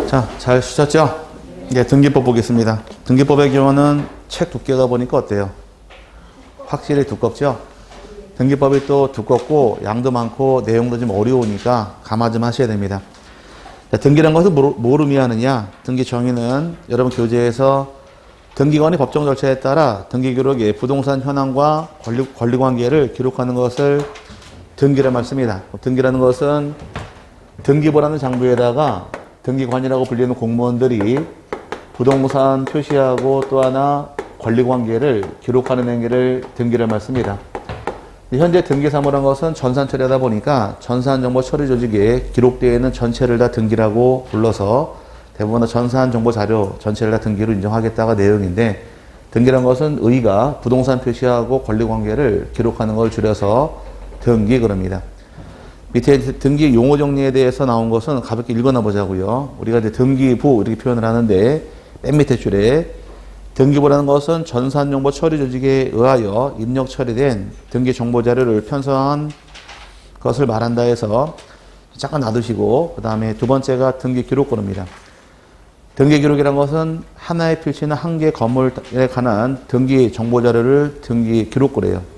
자, 잘 쉬셨죠? 이제 등기법 보겠습니다. 등기법의 경우는 책 두께가 보니까 어때요? 확실히 두껍죠? 등기법이 또 두껍고 양도 많고 내용도 좀 어려우니까 감화 좀 하셔야 됩니다. 자, 등기라는 것은 뭐를 의미하느냐? 등기 정의는 여러분 교재에서 등기관이 법정 절차에 따라 등기 기록에 부동산 현황과 권리관계를 기록하는 것을 등기란 말씀입니다. 등기라는 것은 등기부라는 장부에다가 등기관이라고 불리는 공무원들이 부동산 표시하고 또 하나 권리관계를 기록하는 행위를 등기란 말씀입니다. 현재 등기사무라는 것은 전산 처리하다 보니까 전산정보 처리 조직에 기록되어 있는 전체를 다 등기라고 불러서 대부분 전산정보 자료 전체를 다 등기로 인정하겠다가 내용인데, 등기란 것은 의가 부동산 표시하고 권리관계를 기록하는 걸 줄여서 등기 그럽니다. 밑에 등기 용어 정리에 대해서 나온 것은 가볍게 읽어나 보자고요. 우리가 이제 등기부 이렇게 표현을 하는데 맨 밑에 줄에 등기부라는 것은 전산정보 처리 조직에 의하여 입력 처리된 등기 정보 자료를 편성한 것을 말한다 해서 잠깐 놔두시고, 그 다음에 두 번째가 등기 기록권입니다. 등기 기록이라는 것은 하나의 필지나 한 개 건물에 관한 등기 정보 자료를 등기 기록권이에요.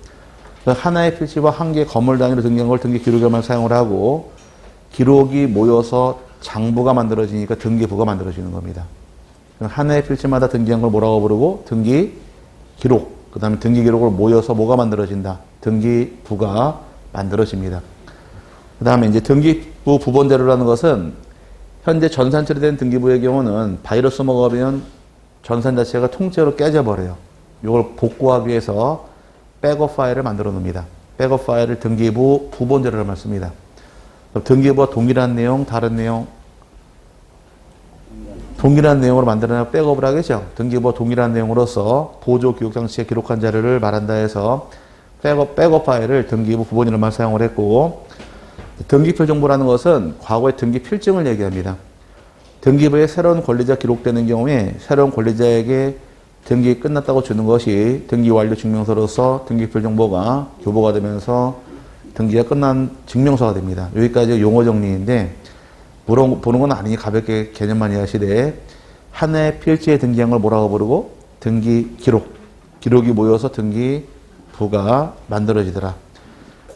하나의 필지와 한 개 건물 단위로 등기한 걸 등기 기록에만 사용을 하고, 기록이 모여서 장부가 만들어지니까 등기부가 만들어지는 겁니다. 하나의 필지마다 등기한 걸 뭐라고 부르고? 등기 기록. 그 다음에 등기 기록을 모여서 뭐가 만들어진다? 등기부가 만들어집니다. 그 다음에 이제 등기부 부본대로라는 것은 현재 전산 처리된 등기부의 경우는 바이러스 먹으면 전산 자체가 통째로 깨져버려요. 이걸 복구하기 위해서 백업 파일을 만들어 놓습니다. 백업 파일을 등기부 부본대로라는 말씀입니다. 등기부와 동일한 내용, 다른 내용, 동일한 내용으로 만들어내면 백업을 하겠죠. 등기부와 동일한 내용으로서 보조 교육장치에 기록한 자료를 말한다 해서 백업 파일을 등기부 부본이라는 사용을 했고, 등기필 정보라는 것은 과거의 등기 필증을 얘기합니다. 등기부에 새로운 권리자 기록되는 경우에 새로운 권리자에게 등기 끝났다고 주는 것이 등기 완료 증명서로서 등기필 정보가 교보가 되면서 등기가 끝난 증명서가 됩니다. 여기까지 용어 정리인데, 보는 건 아니니 가볍게 개념만 이해하시되, 하나의 필지에 등기한 걸 뭐라고 부르고? 등기 기록. 기록이 모여서 등기부가 만들어지더라.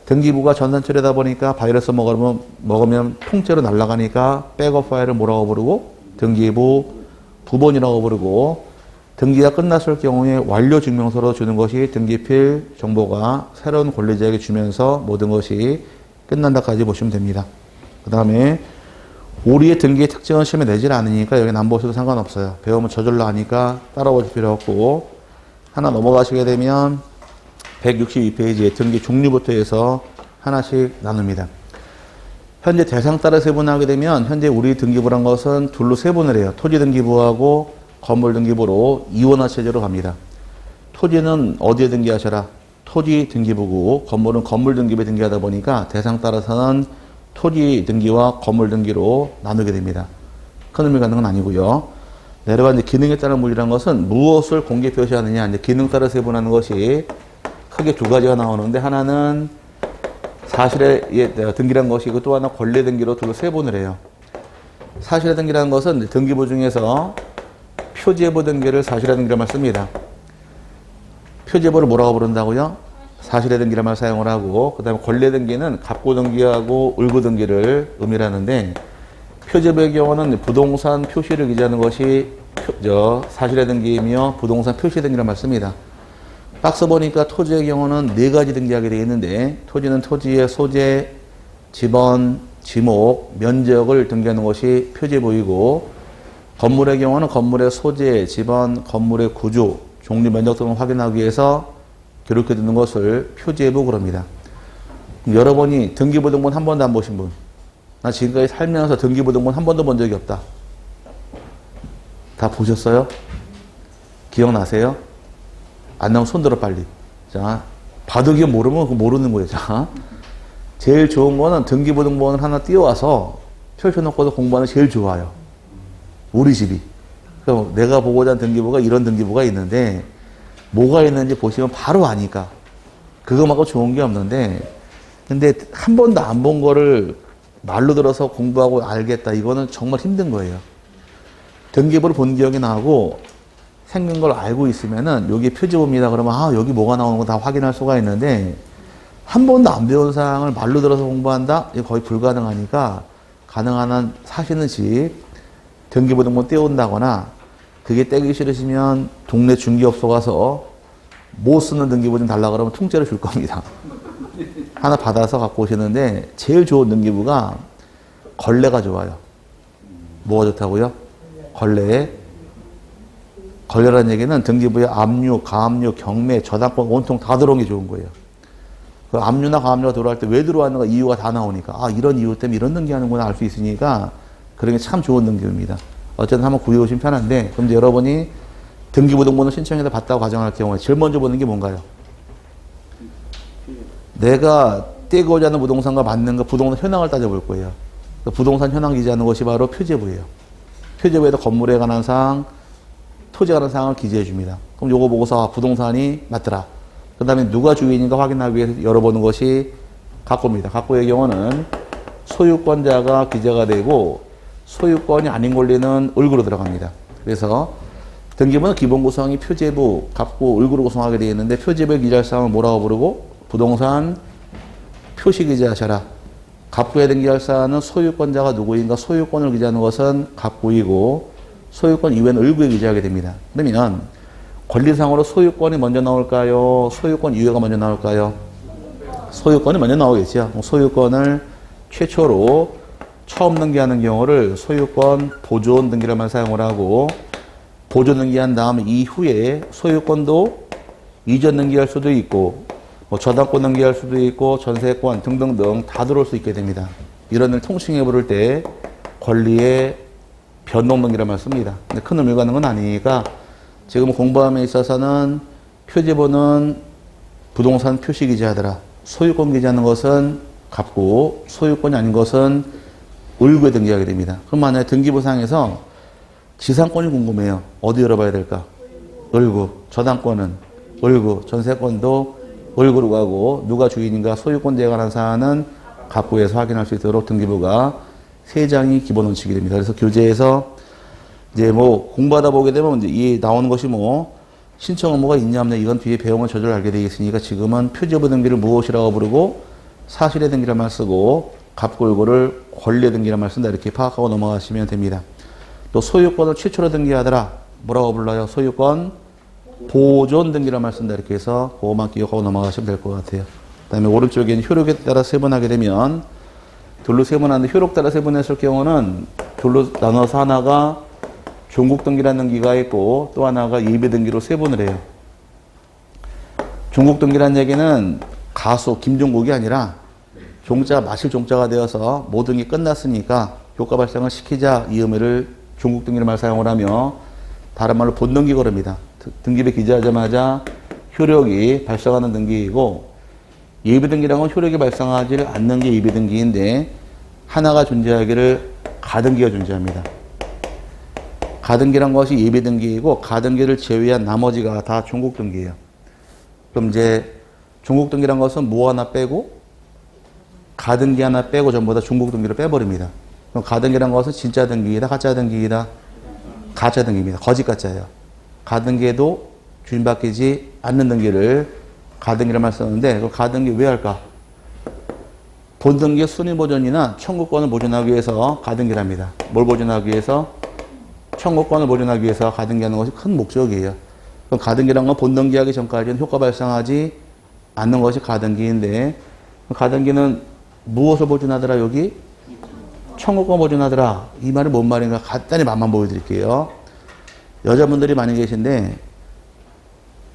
등기부가 전산 처리하다 보니까 바이러스 먹으면 통째로 날아가니까 백업 파일을 뭐라고 부르고? 등기부 부본이라고 부르고, 등기가 끝났을 경우에 완료 증명서로 주는 것이 등기필 정보가 새로운 권리자에게 주면서 모든 것이 끝난다까지 보시면 됩니다. 그 다음에 우리의 등기의 특징은 시험에 내질 않으니까 여기는 안 보셔도 상관없어요. 배우면 저절로 하니까 따라오실 필요 없고, 하나 넘어가시게 되면 162페이지에 등기 종류부터 해서 하나씩 나눕니다. 현재 대상 따라 세분하게 되면 현재 우리 등기부란 것은 둘로 세분을 해요. 토지 등기부하고 건물 등기부로 이원화 체제로 갑니다. 토지는 어디에 등기하셔라? 토지 등기부고, 건물은 건물 등기부에 등기하다 보니까 대상 따라서는 토지 등기와 건물 등기로 나누게 됩니다. 큰 의미가 있는 건 아니고요. 내려가 이제 기능에 따른 물이라는 것은 무엇을 공개 표시하느냐, 이제 기능 따라 세분하는 것이 크게 두 가지가 나오는데, 하나는 사실의 등기라는 것이고 또 하나 권리 등기로 둘로 세분을 해요. 사실의 등기라는 것은 등기부 중에서 표제부 등기를 사실의 등기란 씁니다. 표제부를 뭐라고 부른다고요? 사실의 등기란 말 사용을 하고, 그 다음에 권리 등기는 갑구 등기하고 을구 등기를 의미하는데, 표제부의 경우는 부동산 표시를 기재하는 것이 사실의 등기이며 부동산 표시 등기란 말 씁니다. 박스 보니까 토지의 경우는 네 가지 등기하게 되어 있는데, 토지는 토지의 소재, 지번, 지목, 면적을 등기하는 것이 표제부이고, 건물의 경우는 건물의 소재, 지번, 건물의 구조, 종류, 면적 등을 확인하기 위해서 기록해 두는 것을 표제부 그럽니다. 여러분이 등기부 등본 한 번도 안 보신 분? 나 지금까지 살면서 등기부 등본 한 번도 본 적이 없다. 다 보셨어요? 기억나세요? 안 나오면 손들어 빨리. 자, 바둑이 모르면 그거 모르는 거예요. 자, 제일 좋은 거는 등기부 등본을 하나 띄워와서 펼쳐놓고도 공부하는 게 제일 좋아요. 우리 집이. 그럼 내가 보고자 하는 등기부가 이런 등기부가 있는데 뭐가 있는지 보시면 바로 아니까. 그거만큼 좋은 게 없는데, 근데 한 번도 안 본 거를 말로 들어서 공부하고 알겠다. 이거는 정말 힘든 거예요. 등기부를 본 기억이 나고 생긴 걸 알고 있으면은 여기 표지봅니다. 그러면 아 여기 뭐가 나오는 거 다 확인할 수가 있는데 한 번도 안 배운 사항을 말로 들어서 공부한다? 이거 거의 불가능하니까 가능한 한 사시는 집 등기부 등본 떼온다거나 그게 떼기 싫으시면 동네 중개업소 가서 못 쓰는 등기부 좀 달라 그러면 통째로 줄 겁니다. 하나 받아서 갖고 오시는데 제일 좋은 등기부가 걸레가 좋아요. 뭐가 좋다고요? 걸레라는 얘기는 등기부에 압류, 가압류, 경매, 저당권, 원통 다 들어온 게 좋은 거예요. 그 압류나 가압류가 들어갈 때 왜 들어왔는가 이유가 다 나오니까 아 이런 이유 때문에 이런 등기하는구나 알 수 있으니까 그런 게 참 좋은 등기부입니다. 어쨌든 한번 구해 오시면 편한데 그럼 이제 여러분이 등기부 등본을 신청해서 받다고 가정할 경우에 제일 먼저 보는 게 뭔가요? 내가 떼고자 하는 부동산과 맞는 거 부동산 현황을 따져볼 거예요. 그 부동산 현황 기재하는 것이 바로 표제부예요. 표제부에도 건물에 관한 사항, 토지에 관한 사항을 기재해 줍니다. 그럼 요거 보고서 부동산이 맞더라. 그 다음에 누가 주인인가 확인하기 위해서 열어보는 것이 갑고입니다. 갑고의 경우는 소유권자가 기재가 되고 소유권이 아닌 권리는 을구로 들어갑니다. 그래서 등기부는 기본 구성이 표제부, 갑고, 을구로 구성하게 되어 있는데 표제부의 기재할 사항을 뭐라고 부르고 부동산 표시 기재하셔라. 갑구에 등기할 사항은 소유권자가 누구인가 소유권을 기재하는 것은 갑구이고 소유권 이외는 을구에 기재하게 됩니다. 그러면 권리상으로 소유권이 먼저 나올까요? 소유권 이외가 먼저 나올까요? 소유권이 먼저 나오겠죠. 소유권을 최초로 처음 등기하는 경우를 소유권 보존 등기를만 사용을 하고 보존 등기한 다음 이후에 소유권도 이전 등기할 수도 있고 뭐 저당권 등기할 수도 있고 전세권 등등등 다 들어올 수 있게 됩니다. 이런 걸 통칭해 부를 때 권리의 변동 등기란 씁니다. 근데 큰 의미가 있는 건 아니니까 지금 공부함에 있어서는 표제부는 부동산 표시 기재하더라. 소유권 기재하는 것은 갑고 소유권이 아닌 것은 을구에 등기하게 됩니다. 그럼 만약에 등기부상에서 지상권이 궁금해요. 어디 열어봐야 될까? 을구. 저당권은 을구. 전세권도 을구로 가고 누가 주인인가 소유권자에 관한 사안은 갑구에서 확인할 수 있도록 등기부가 3장이 기본 원칙이 됩니다. 그래서 교재에서 이제 뭐 공부하다 보게 되면 이제 이 나오는 것이 뭐 신청 의무가 있냐 없냐 이건 뒤에 배우면 저절로 알게 되어 있으니까 지금은 표제부 등기를 무엇이라고 부르고 사실의 등기란 쓰고 갑구 을구를 권리의 등기란 쓴다 이렇게 파악하고 넘어가시면 됩니다. 또 소유권을 최초로 등기하더라. 뭐라고 불러요? 소유권 보존 등기란 쓴다 이렇게 해서 그것만 기억하고 넘어가시면 될 것 같아요. 그 다음에 오른쪽에는 효력에 따라 세분하게 되면 둘로 세분하는데 효력 따라 세분했을 경우는 둘로 나눠서 하나가 종국 등기라는 등기가 있고 또 하나가 예비 등기로 세분을 해요. 종국 등기라는 얘기는 가수 김종국이 아니라 종자가 마실 종자가 되어서 모든 게 끝났으니까 효과 발생을 시키자 이 의미를 종국 등기를 말 사용을 하며 다른 말로 본등기 거릅니다. 등기부에 기재하자마자 효력이 발생하는 등기이고 예비 등기라는 건 효력이 발생하지 않는 게 예비 등기인데 하나가 존재하기를 가등기가 존재합니다. 가등기란 것이 예비 등기이고 가등기를 제외한 나머지가 다 종국 등기예요. 그럼 이제 종국 등기란 것은 뭐 하나 빼고 가등기 하나 빼고 전부 다 종국 등기를 빼버립니다. 그럼 가등기란 것은 진짜 등기이다, 가짜 등기이다, 가짜 등기입니다. 거짓 가짜예요. 가등기에도 주인바뀌지 않는 등기를 가등기란 말 쓰는데 그 가등기 왜 할까? 본등기의 순위 보존이나 청구권을 보존하기 위해서 가등기랍니다. 뭘 보존하기 위해서? 청구권을 보존하기 위해서 가등기하는 것이 큰 목적이에요. 그럼 가등기란 건 본등기하기 전까지는 효과 발생하지 않는 것이 가등기인데 가등기는 무엇을 보존하더라 여기? 청구권 보존하더라. 이 말이 뭔 말인가 간단히 맛만 보여드릴게요. 여자분들이 많이 계신데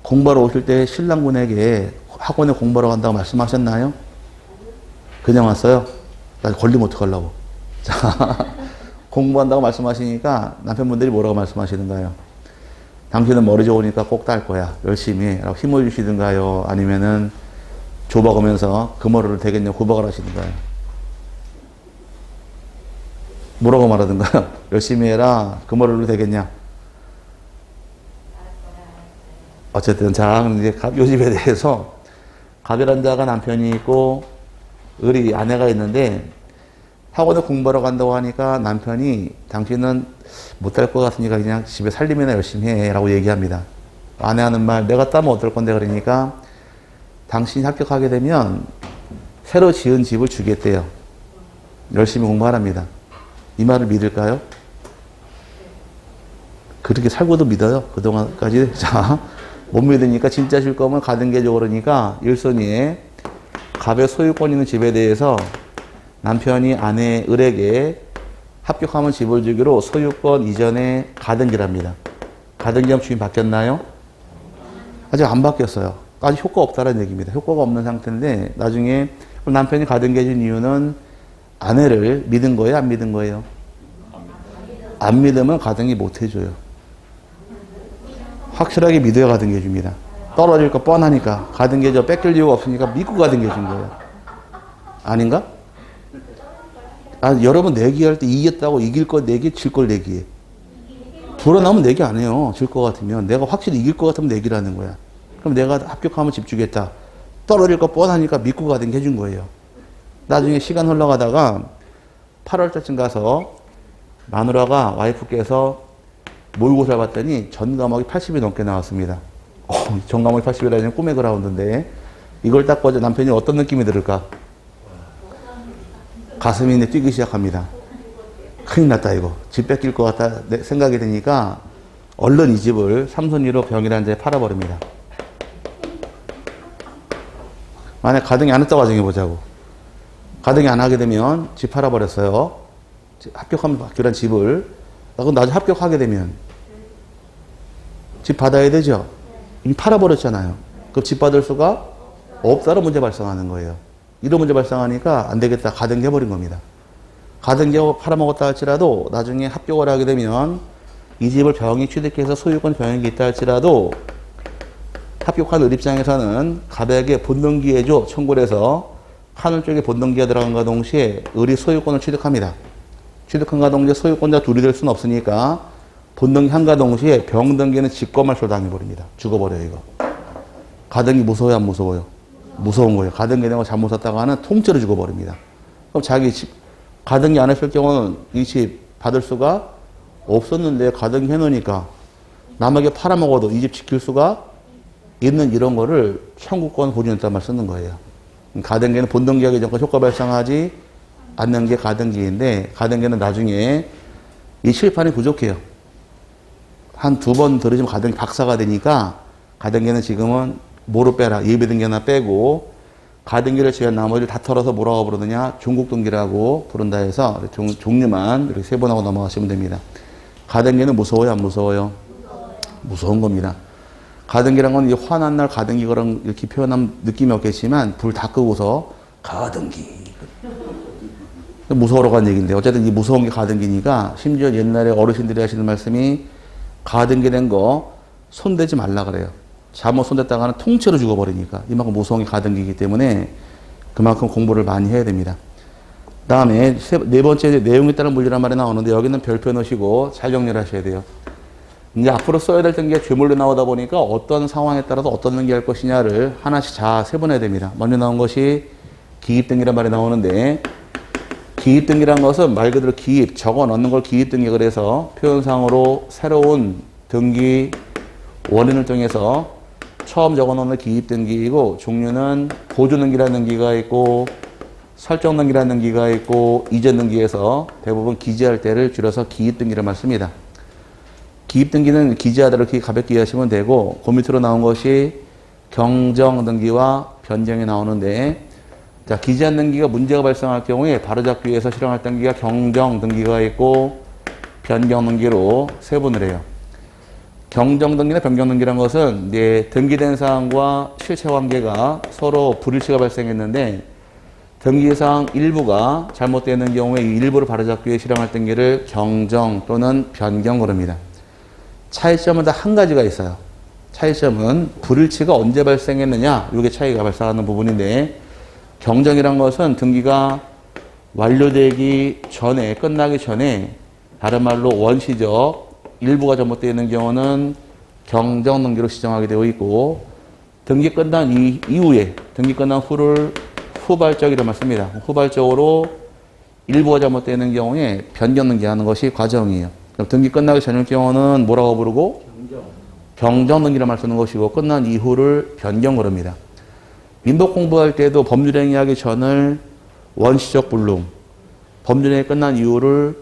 공부하러 오실 때 신랑분에게 학원에 공부하러 간다고 말씀하셨나요? 그냥 왔어요? 나 걸리면 어떡하려고. 자, 공부한다고 말씀하시니까 남편분들이 뭐라고 말씀하시는가요? 당신은 머리 좋으니까 꼭 딸 거야. 열심히 해. 라고 힘을 주시든가요? 아니면은 조박으면서 그 머리를 되겠냐 구박을 하시든가요? 뭐라고 말하든가요? 열심히 해라. 그 머리로 되겠냐? 어쨌든 자, 이제 요집에 대해서 갑이라는 자가 남편이 있고 을이 아내가 있는데 학원에 공부하러 간다고 하니까 남편이 당신은 못할 것 같으니까 그냥 집에 살림이나 열심히 해 라고 얘기합니다. 아내 하는 말, 내가 따면 어떨 건데 그러니까 당신이 합격하게 되면 새로 지은 집을 주겠대요. 열심히 공부하랍니다. 이 말을 믿을까요? 그렇게 살고도 믿어요. 그동안까지. 자, 못 믿으니까 진짜 줄 거면 가등기 줘 그러니까 일손이에 갑의 소유권 있는 집에 대해서 남편이 아내 을에게 합격하면 집을 주기로 소유권 이전에 가등기랍니다. 가등기하면 주인 바뀌었나요? 아직 안 바뀌었어요. 아직 효과 없다는 얘기입니다. 효과가 없는 상태인데 나중에 남편이 가등기 해준 이유는 아내를 믿은 거예요? 안 믿은 거예요? 안 믿으면 가등기 못 해줘요. 확실하게 믿어야 가등기 해줍니다. 떨어질 거 뻔하니까 가등기 해줘 뺏길 이유가 없으니까 믿고 가등기 해준 거예요. 아닌가? 여러분 내기할 때 이겼다고 이길 거 내기, 질 걸 내기해. 불어나면 내기 안 해요. 질 것 같으면. 내가 확실히 이길 것 같으면 내기라는 거야. 그럼 내가 합격하면 집 주겠다. 떨어질 거 뻔하니까 믿고 가등기 해준 거예요. 나중에 시간 흘러가다가 8월달쯤 가서 마누라가 와이프께서 모의고사 봤더니 전 과목이 80이 넘게 나왔습니다. 전 과목이 80이라니 꿈의 그라운드인데 이걸 딱 보자 남편이 어떤 느낌이 들을까? 가슴이 뛰기 시작합니다. 큰일 났다 이거. 집 뺏길 것 같다 생각이 드니까 얼른 이 집을 삼손이로 병이라는 데에 팔아버립니다. 만약 가등기 안 했다고 가정해보자고. 가등기 안 하게 되면 집 팔아버렸어요. 합격하면 받기란 집을. 그럼 나중에 합격하게 되면 집 받아야 되죠. 이미 팔아버렸잖아요. 그럼 집 받을 수가 없다는 문제 발생하는 거예요. 이런 문제 발생하니까 안 되겠다. 가등기 해버린 겁니다. 가등기 팔아먹었다 할지라도 나중에 합격을 하게 되면 이 집을 병이 취득해서 소유권 병역이 있다 할지라도 합격한 을 입장에서는 갑에게 본등기해줘 청구를 해서 하늘 쪽에 본등기가 들어간과 동시에 을이 소유권을 취득합니다. 취득한과 동시에 소유권자 둘이 될 수는 없으니까 본등기 한과 동시에 병등기는 직권말소 당해버립니다. 죽어버려요 이거. 가등기 무서워요 안 무서워요? 무서운 거예요. 가등기 내가 잘못 샀다가 하는 통째로 죽어버립니다. 그럼 자기 집 가등기 안 했을 경우는 이 집 받을 수가 없었는데 가등기 해놓으니까 남에게 팔아먹어도 이 집 지킬 수가 있는 이런 거를 청구권 보존했단 말 쓰는 거예요. 가등기는 본등기하기 전까지 효과 발생하지 않는 게 가등기인데 가등기는 나중에 이 칠판이 부족해요. 한 두 번 들으시면 가등기 박사가 되니까 가등기는 지금은 뭐로 빼라. 예비등기 하나 빼고 가등기를 제한 나머지를 다 털어서 뭐라고 부르느냐. 종국등기라고 부른다 해서 종류만 이렇게 세분하고 넘어가시면 됩니다. 가등기는 무서워요? 안 무서워요? 무서운 겁니다. 가등기란 건 화난 날 가등기 그런 이렇게 표현하면 느낌이 없겠지만 불 다 끄고서 가등기 무서워라고 한 얘기인데 어쨌든 이 무서운 게 가등기니까 심지어 옛날에 어르신들이 하시는 말씀이 가등기 된 거 손대지 말라 그래요. 잘못 손댔다가는 통째로 죽어버리니까 이만큼 무서운 게 가등기이기 때문에 그만큼 공부를 많이 해야 됩니다. 다음에 네 번째 내용에 따른 물리란 말이 나오는데 여기는 별표 넣으시고 잘 정리를 하셔야 돼요. 이제 앞으로 써야 될 등기가 죄물로 나오다 보니까 어떤 상황에 따라서 어떤 등기 할 것이냐를 하나씩 자 세분해야 됩니다. 먼저 나온 것이 기입등기란 말이 나오는데 기입등기란 것은 말 그대로 기입, 적어 넣는 걸 기입등기 그래서 표현상으로 새로운 등기 원인을 통해서 처음 적어 놓는 기입등기이고 종류는 보조등기라는 등기가 있고 설정등기라는 등기가 있고 이전등기에서 대부분 기재할 때를 줄여서 기입등기를 말씁니다. 기입등기는 기재하다 이렇게 가볍게 이해하시면 되고 그 밑으로 나온 것이 경정등기와 변경이 나오는데 자, 기재한 등기가 문제가 발생할 경우에 바로잡기 위해서 실행할 등기가 경정등기가 있고 변경등기로 세분을 해요. 경정등기나 변경등기라는 것은 이제 등기된 사항과 실체 관계가 서로 불일치가 발생했는데 등기사항 일부가 잘못되는 경우에 이 일부를 바로잡기 위해 실행할 등기를 경정 또는 변경 그럽니다. 차이점은 다 한 가지가 있어요. 차이점은 불일치가 언제 발생했느냐 이게 차이가 발생하는 부분인데 경정이란 것은 등기가 완료되기 전에 끝나기 전에 다른 말로 원시적 일부가 잘못되어 있는 경우는 경정등기로 시정하게 되어 있고 등기 끝난 이후에 등기 끝난 후를 후발적이라고 말씀니다. 후발적으로 일부가 잘못되어 있는 경우에 변경등기 하는 것이 과정이에요. 그럼 등기 끝나기 전일 경우는 뭐라고 부르고? 경정 등기란 말 쓰는 것이고 끝난 이후를 변경 그럽니다. 민법 공부할 때도 법률행위하기 전을 원시적 불능, 법률행위 끝난 이후를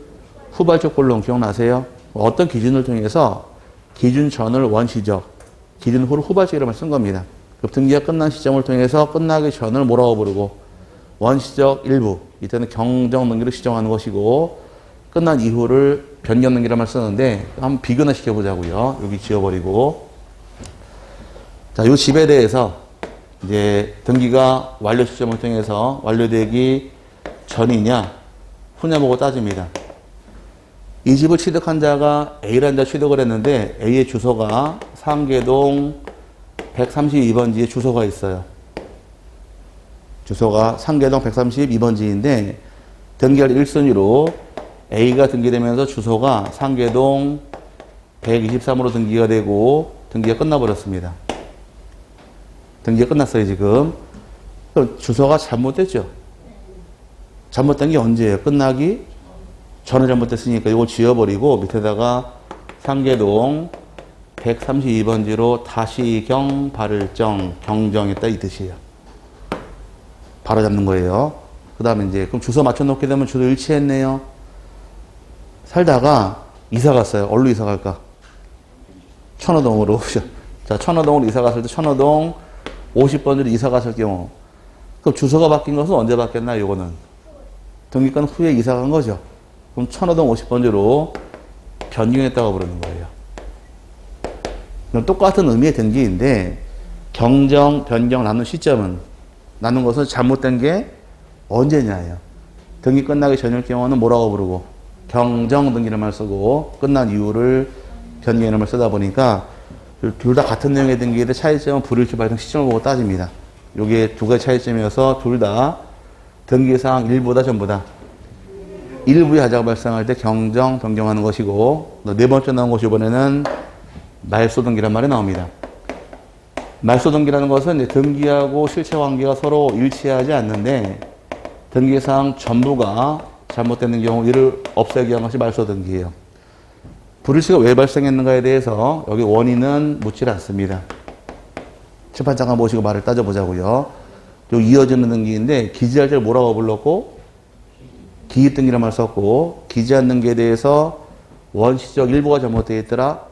후발적 불능 기억나세요? 어떤 기준을 통해서 기준 전을 원시적, 기준 후를 후발적이라고 쓴 겁니다. 등기가 끝난 시점을 통해서 끝나기 전을 뭐라고 부르고 원시적 일부, 이때는 경정 등기를 시정하는 것이고 끝난 이후를 변경 등기란 말 쓰는데 한번 비교나 시켜보자고요. 여기 지워버리고 자, 이 집에 대해서 이제 등기가 완료 시점을 통해서 완료되기 전이냐 후냐 보고 따집니다. 이 집을 취득한 자가 A라는 자 취득을 했는데 A의 주소가 상계동 132번지에 주소가 있어요. 주소가 상계동 132번지인데 등기할 1순위로 A가 등기되면서 주소가 상계동 123으로 등기가 되고 등기가 끝나버렸습니다. 등기가 끝났어요 지금. 그럼 주소가 잘못됐죠. 잘못된 게 언제예요? 끝나기 전에 잘못됐으니까 이걸 지워버리고 밑에다가 상계동 132번지로 다시경 발을정 경정했다 이 뜻이에요. 바로 잡는 거예요. 그 다음에 이제 그럼 주소 맞춰놓게 되면 주소 일치했네요. 살다가 이사 갔어요. 어디로 이사 갈까? 천호동으로. 자, 천호동으로 이사 갔을 때 천호동 50번지로 이사 갔을 경우 그럼 주소가 바뀐 것은 언제 바뀌었나? 요거는 등기권 후에 이사 간 거죠. 그럼 천호동 50번지로 변경했다고 부르는 거예요. 그럼 똑같은 의미의 등기인데 경정, 변경 나눈 시점은 나눈 것은 잘못된 게 언제냐예요. 등기 끝나기 전일 경우는 뭐라고 부르고 경정 등기란 말 쓰고 끝난 이유를 변경이란 말 쓰다 보니까 둘 다 같은 내용의 등기인데 차이점은 불일치 발생 시점을 보고 따집니다. 요게 두 가지 차이점이어서 둘 다 등기사항 일부다 전부다. 일부의 하자가 발생할 때 경정, 변경하는 것이고 네 번째 나온 것이 이번에는 말소등기란 말이 나옵니다. 말소등기라는 것은 이제 등기하고 실체 관계가 서로 일치하지 않는데 등기사항 전부가 잘못되는 경우 이를 없애기 위한 것이 말소등기예요. 불일치가 왜 발생했는가에 대해서 여기 원인은 묻지 않습니다. 재판 잠깐 보시고 말을 따져보자고요. 요 이어지는 등기인데 기재할 때를 뭐라고 불렀고 기입등기란 말 썼고 기재한 등기에 대해서 원시적 일부가 잘못되어 있더라.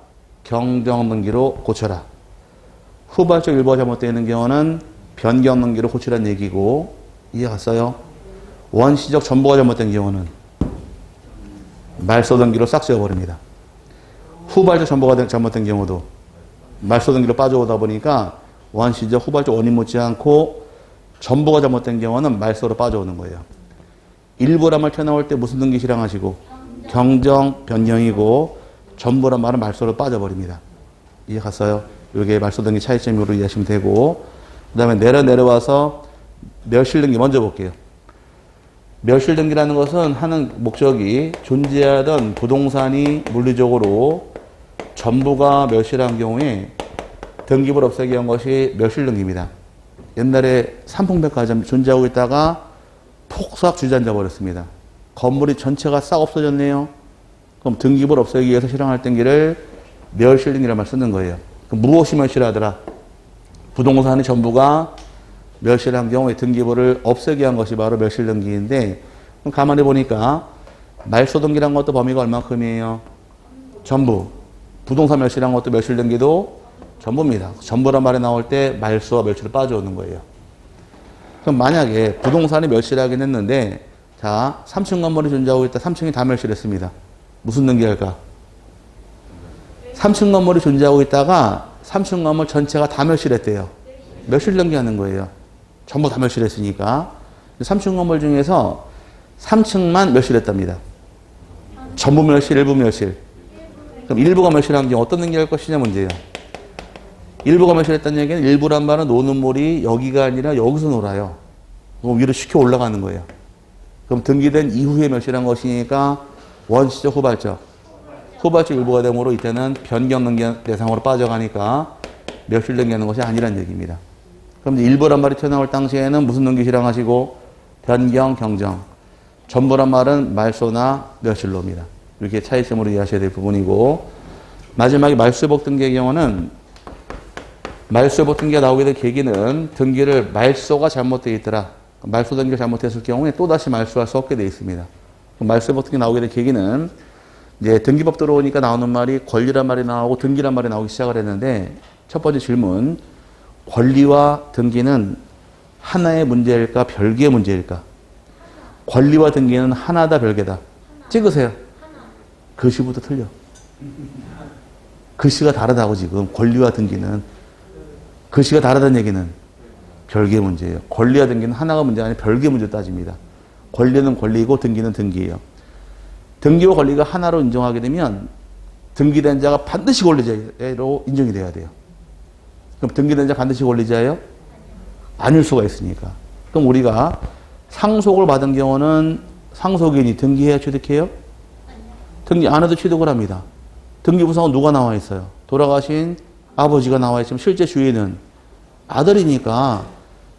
경정등기로 고쳐라. 후발적 일부가 잘못되어 있는 경우는 변경등기로 고치라는 얘기고 이해 갔어요? 원시적 전부가 잘못된 경우는 말소등기로 싹 지워버립니다. 후발적 전부가 잘못된 경우도 말소등기로 빠져오다 보니까 원시적 후발적 원인 묻지 않고 전부가 잘못된 경우는 말소로 빠져오는 거예요. 일부란 말 튀어나올 때 무슨 등기 실행하시고 경정, 변경이고 전부란 말은 말소로 빠져버립니다. 이해 갔어요? 이게 말소등기 차이점으로 이해하시면 되고 그 다음에 내려와서 멸실등기 먼저 볼게요. 멸실등기라는 것은 하는 목적이 존재하던 부동산이 물리적으로 전부가 멸실한 경우에 등기부를 없애기 위한 것이 멸실등기입니다. 옛날에 삼풍백화점 존재하고 있다가 폭삭 주저앉아 버렸습니다. 건물이 전체가 싹 없어졌네요. 그럼 등기부를 없애기 위해서 실행할 등기를 멸실등기란 말 쓰는 거예요. 그럼 무엇이 멸실하더라? 부동산이 전부가 멸실한 경우에 등기부를 없애기 위한 것이 바로 멸실등기인데 그럼 가만히 보니까 말소등기란 것도 범위가 얼마큼이에요? 전부. 부동산 멸실한 것도 멸실등기도 전부입니다. 전부란 말이 나올 때 말소와 멸실이 빠져오는 거예요. 그럼 만약에 부동산이 멸실하긴 했는데 자 3층 건물이 존재하고 있다. 3층이 다 멸실했습니다. 무슨 등기할까? 3층 건물이 존재하고 있다가 3층 건물 전체가 다 멸실했대요. 멸실 등기하는 거예요. 전부 다 멸실했으니까. 3층 건물 중에서 3층만 멸실했답니다. 전부 멸실, 일부 멸실. 그럼 일부가 멸실한 경우 어떤 등기할 것이냐 문제예요. 일부가 멸실했다는 얘기는 일부란 말은 노는 물이 여기가 아니라 여기서 놀아요. 그럼 위로 시켜 올라가는 거예요. 그럼 등기된 이후에 멸실한 것이니까 원시적, 후발적. 후발적 일부가 되므로 이때는 변경 등기 대상으로 빠져가니까 멸실 등기하는 것이 아니란 얘기입니다. 그럼 일부란 말이 튀어나올 당시에는 무슨 등기 실행하시고 변경, 경정. 전부란 말은 말소나 멸실로입니다. 이렇게 차이점으로 이해하셔야 될 부분이고, 마지막에 말소회복 등기의 경우는 말소회복 등기가 나오게 될 계기는 등기를 말소가 잘못되어 있더라. 말소 등기를 잘못했을 경우에 또다시 말소할 수 없게 되어 있습니다. 말소회복 등기 나오게 될 계기는 이제 등기법 들어오니까 나오는 말이 권리란 말이 나오고 등기란 말이 나오기 시작을 했는데, 첫 번째 질문, 권리와 등기는 하나의 문제일까 별개의 문제일까? 권리와 등기는 하나다 별개다. 찍으세요. 글씨부터 틀려. 글씨가 다르다고. 지금 권리와 등기는 글씨가 다르다는 얘기는 별개의 문제예요. 권리와 등기는 하나가 문제가 아니라 별개의 문제를 따집니다. 권리는 권리이고 등기는 등기예요. 등기와 권리가 하나로 인정하게 되면 등기된 자가 반드시 권리자로 인정이 돼야 돼요. 그럼 등기된 자 반드시 권리자예요? 아닐 수가 있으니까. 그럼 우리가 상속을 받은 경우는 상속인이 등기해야 취득해요? 등기 안 해도 취득을 합니다. 등기부상은 누가 나와 있어요? 돌아가신 아버지가 나와 있지만 실제 주인은 아들이니까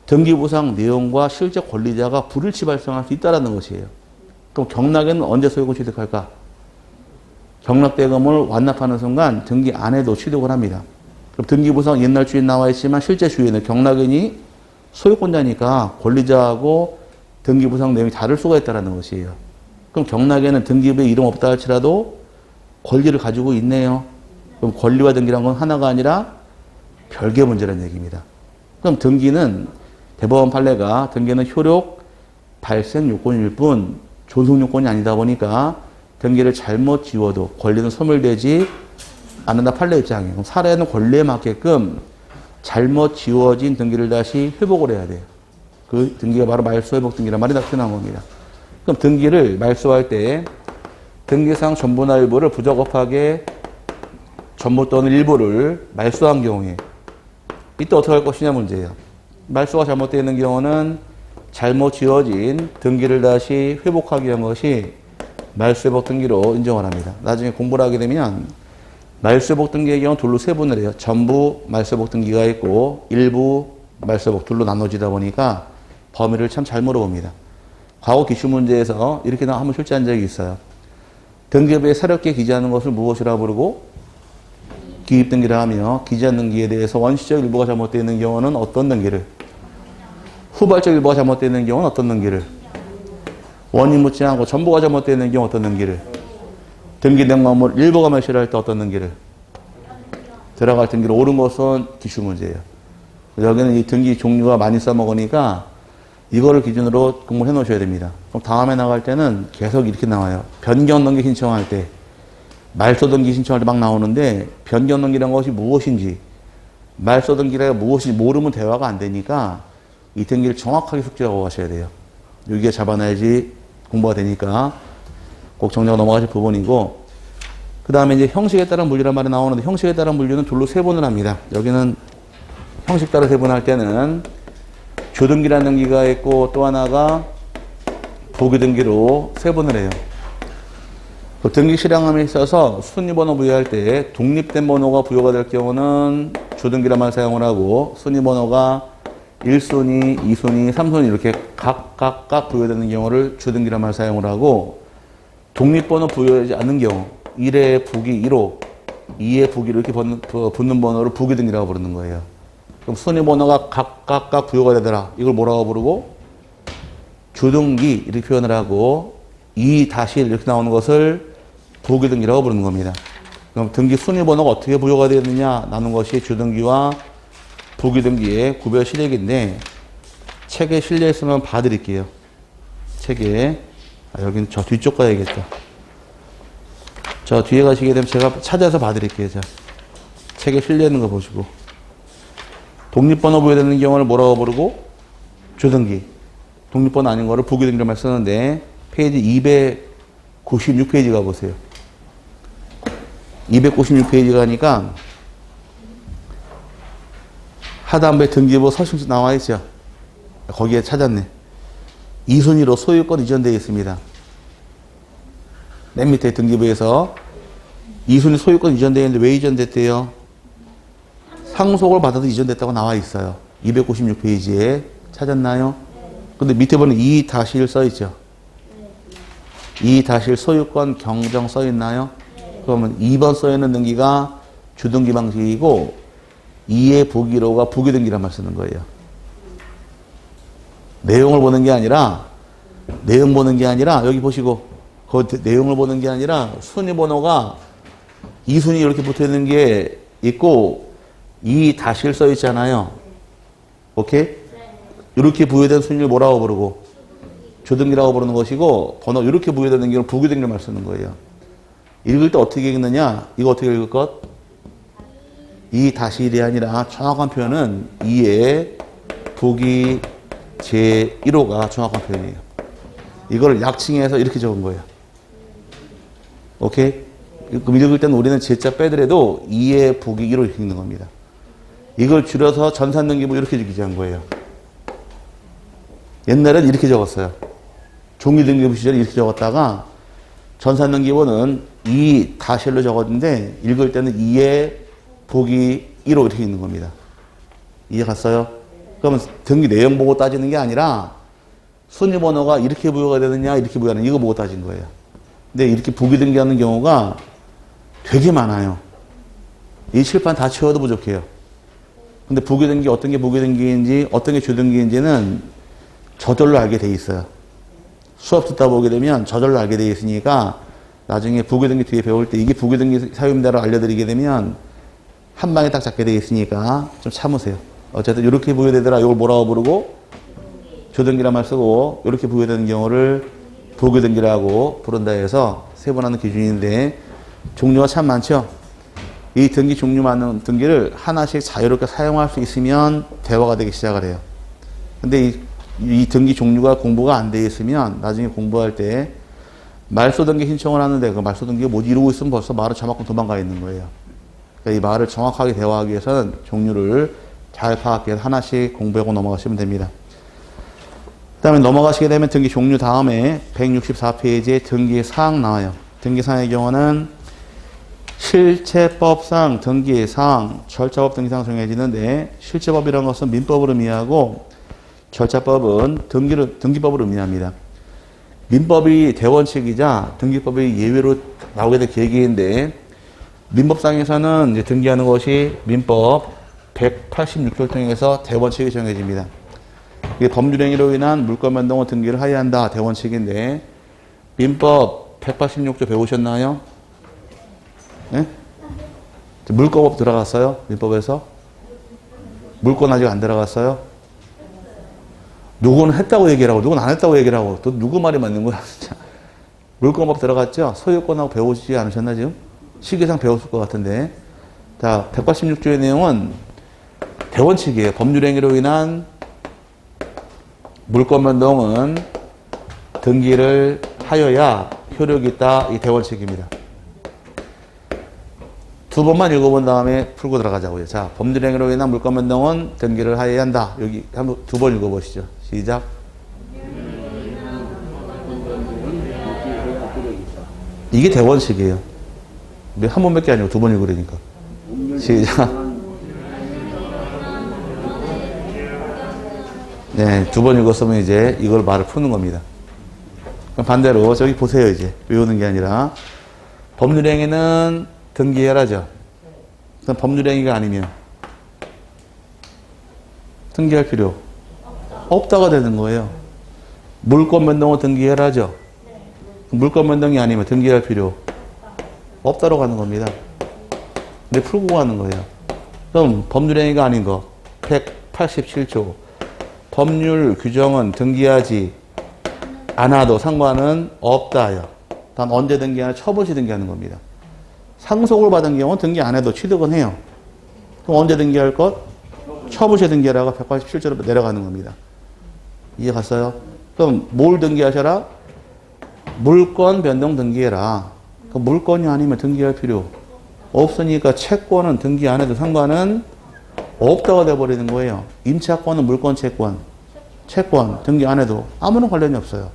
등기부상 내용과 실제 권리자가 불일치 발생할 수 있다는 것이에요. 그럼 경락에는 언제 소유권 취득할까? 경락대금을 완납하는 순간 등기 안 해도 취득을 합니다. 그럼 등기부상 옛날 주인 나와 있지만 실제 주인은 경락인이 소유권자니까 권리자하고 등기부상 내용이 다를 수가 있다는 것이에요. 그럼 경락에는 등기부에 이름 없다 할지라도 권리를 가지고 있네요. 그럼 권리와 등기란 건 하나가 아니라 별개의 문제라는 얘기입니다. 그럼 등기는 대법원 판례가 등기는 효력 발생 요건일 뿐 존속 요건이 아니다 보니까 등기를 잘못 지워도 권리는 소멸되지 않는다 판례 입장이에요. 그럼 살아있는 권리에 맞게끔 잘못 지워진 등기를 다시 회복을 해야 돼요. 그 등기가 바로 말소회복 등기란 말이 나타난 겁니다. 그럼 등기를 말소할 때 등기상 전부나 일부를 부적합하게 전부 또는 일부를 말소한 경우에 이때 어떻게 할 것이냐 문제예요. 말소가 잘못되어 있는 경우는 잘못 지어진 등기를 다시 회복하기 위한 것이 말소회복 등기로 인정을 합니다. 나중에 공부를 하게 되면 말소회복 등기의 경우 둘로 세분을 해요. 전부 말소회복 등기가 있고 일부 말소회복 둘로 나눠지다 보니까 범위를 참 잘 물어봅니다. 과거 기출 문제에서 이렇게 한번 출제한 적이 있어요. 등기부에 새롭게 기재하는 것을 무엇이라 부르고 기입등기를 하며 기재한 등기에 대해서 원시적 일부가 잘못되어 있는 경우는 어떤 등기를, 후발적 일부가 잘못되어 있는 경우는 어떤 등기를, 원인 묻지 않고 전부가 잘못되어 있는 경우 어떤 등기를, 등기된 건물 일부가 멸실할 때 어떤 등기를, 들어갈 등기를 옳은 것은 기출 문제예요. 여기는 이 등기 종류가 많이 써먹으니까 이거를 기준으로 공부를 해 놓으셔야 됩니다. 그럼 다음에 나갈 때는 계속 이렇게 나와요. 변경 등기 신청할 때, 말소 등기 신청할 때 막 나오는데 변경 등기란 것이 무엇인지, 말소 등기가 무엇인지 모르면 대화가 안 되니까 이 등기를 정확하게 숙지하고 가셔야 돼요. 여기에 잡아놔야지 공부가 되니까 꼭 정리하고 넘어가실 부분이고, 그 다음에 이제 형식에 따른 분류란 말이 나오는데 형식에 따른 분류는 둘로 세분을 합니다. 여기는 형식 따라 세분할 때는 주등기라는 등기가 있고 또 하나가 보기등기로 세분을 해요. 그 등기 실행함에 있어서 순위번호 부여할 때 독립된 번호가 부여가 될 경우는 주등기란 말 사용을 하고, 순위번호가 1순위, 2순위, 3순위 이렇게 각각 부여되는 경우를 주등기란 말 사용을 하고, 독립번호 부여하지 않는 경우 1의 부기 1호, 2의 부기로 이렇게 붙는 번호를 부기등기라고 부르는 거예요. 그럼 순위번호가 각각 부여가 되더라. 이걸 뭐라고 부르고? 주등기 이렇게 표현을 하고, 2 다시 이렇게 나오는 것을 부기등기라고 부르는 겁니다. 그럼 등기 순위번호가 어떻게 부여가 되느냐 나눈 것이 주등기와 부기등기의 구별 시력인데, 책에 실려 있으면 봐드릴게요. 책에. 여기는 저 뒤쪽 가야겠다. 저 뒤에 가시게 되면 제가 찾아서 봐드릴게요. 자, 책에 실려 있는 거 보시고. 독립번호 부여되는 경우를 뭐라고 부르고? 주등기. 독립번호 아닌 거를 부기등기로만 쓰는데, 페이지 296페이지 가보세요. 296페이지 가니까 하단부에 등기부 서식지 나와 있죠. 거기에 찾았네. 2순위로 소유권 이전되어 있습니다. 맨 밑에 등기부에서 2순위 소유권 이전되어 있는데 왜 이전됐대요? 상속을 받아서 이전됐다고 나와 있어요. 296페이지에 찾았나요? 근데 밑에 보면 2-1 써 있죠. 이 다실 소유권 경정 써 있나요? 그러면 2번 써 있는 등기가 주등기 방식이고 2의 부기로가 부기등기란 말 쓰는 거예요. 내용을 보는 게 아니라 내용 보는 게 아니라 여기 보시고 그 내용을 보는 게 아니라 순위 번호가 이 순위 이렇게 붙어 있는 게 있고 이 다실 써 있잖아요. 오케이? 이렇게 부여된 순위를 뭐라고 부르고 주등기라고 부르는 것이고 번호 이렇게 부여된 등기는 부기등기를 말 쓰는 거예요. 읽을 때 어떻게 읽느냐? 이거 어떻게 읽을 것? 이 다실이 아니라 정확한 표현은 2의 부기 제1호가 정확한 표현이에요. 이걸 약칭해서 이렇게 적은 거예요. 오케이? 그럼 읽을 때는 우리는 제자 빼더라도 2의 부기 1호 이렇게 읽는 겁니다. 이걸 줄여서 전산등기부 이렇게 기재한 거예요. 옛날엔 이렇게 적었어요. 종이등기부 시절에 이렇게 적었다가 전산등기부는 2 다실로 적었는데 읽을 때는 2의 부기 1호 이렇게 읽는 겁니다. 이해 갔어요? 그러면 등기 내용 보고 따지는 게 아니라 순위 번호가 이렇게 부여가 되느냐 이렇게 부여하는 이거 보고 따진 거예요. 근데 이렇게 부기 등기하는 경우가 되게 많아요. 이 칠판 다 채워도 부족해요. 근데 부기 등기 어떤 게 부기 등기인지 어떤 게 주등기인지는 저절로 알게 돼 있어요. 수업 듣다 보게 되면 저절로 알게 돼 있으니까 나중에 부기 등기 뒤에 배울 때 이게 부기 등기 사유입니다라고 알려드리게 되면 한 방에 딱 잡게 돼 있으니까 좀 참으세요. 어쨌든 이렇게 부여되더라. 이걸 뭐라고 부르고 주등기란 말 쓰고 이렇게 부여되는 경우를 부기 등기라고 부른다 해서 세분하는 기준인데 종류가 참 많죠. 이 등기 종류 많은 등기를 하나씩 자유롭게 사용할 수 있으면 대화가 되기 시작을 해요. 근데 이 등기 종류가 공부가 안 돼 있으면 나중에 공부할 때 말소 등기 신청을 하는데 그 말소 등기가 못 이루고 있으면 벌써 말은 저만큼 도망가 있는 거예요. 그러니까 이 말을 정확하게 대화하기 위해서는 종류를 잘 파악해서 하나씩 공부하고 넘어가시면 됩니다. 그 다음에 넘어가시게 되면 등기 종류 다음에 164페이지에 등기 사항 나와요. 등기 사항의 경우는 실체법상 등기사항, 절차법 등기사항 정해지는데 실체법이라는 것은 민법을 의미하고 절차법은 등기법을 의미합니다. 민법이 대원칙이자 등기법이 예외로 나오게 될 계기인데 민법상에서는 이제 등기하는 것이 민법 186조를 통해서 대원칙이 정해집니다. 이게 법률행위로 인한 물권 변동을 등기를 하여야 한다 대원칙인데 민법 186조 배우셨나요? 네? 물권법 들어갔어요? 민법에서? 물권 아직 안 들어갔어요? 누구는 했다고 얘기하고 누구는 안 했다고 얘기하고 또 누구 말이 맞는 거야 진짜. 물권법 들어갔죠? 소유권하고 배우지 않으셨나 지금? 시기상 배웠을 것 같은데 자 186조의 내용은 대원칙이에요. 법률행위로 인한 물권 변동은 등기를 하여야 효력이 있다. 이 대원칙입니다. 두 번만 읽어본 다음에 풀고 들어가자고요. 자, 법률행위로 인한 물권 변동은 등기를 하여야 한다. 여기 한번 두 번 읽어보시죠. 시작. 이게 대원칙이에요. 한 번밖에 아니고 두 번 읽으려니까. 시작. 네, 두 번 읽었으면 이제 이걸 말을 푸는 겁니다. 그럼 반대로 저기 보세요. 이제 외우는 게 아니라 법률행위는 등기해라죠. 그럼 법률행위가 아니면 등기할 필요 없다가 되는 거예요. 물권 변동은 등기해라죠. 물권 변동이 아니면 등기할 필요 없다로 가는 겁니다. 근데 풀고 가는 거예요. 그럼 법률행위가 아닌 거 187조 법률 규정은 등기하지 않아도 상관은 없다요. 단 언제 등기하냐? 처분 시 등기하는 겁니다. 상속을 받은 경우는 등기 안 해도 취득은 해요. 그럼 언제 등기할 것? 처분 시 등기하라가 187조로 내려가는 겁니다. 이해 갔어요? 그럼 뭘 등기하셔라? 물권 변동 등기해라. 그 물권이 아니면 등기할 필요 없으니까 채권은 등기 안 해도 상관은 없다가 돼버리는 거예요. 임차권은 물권 채권, 채권 등기 안 해도 아무런 관련이 없어요.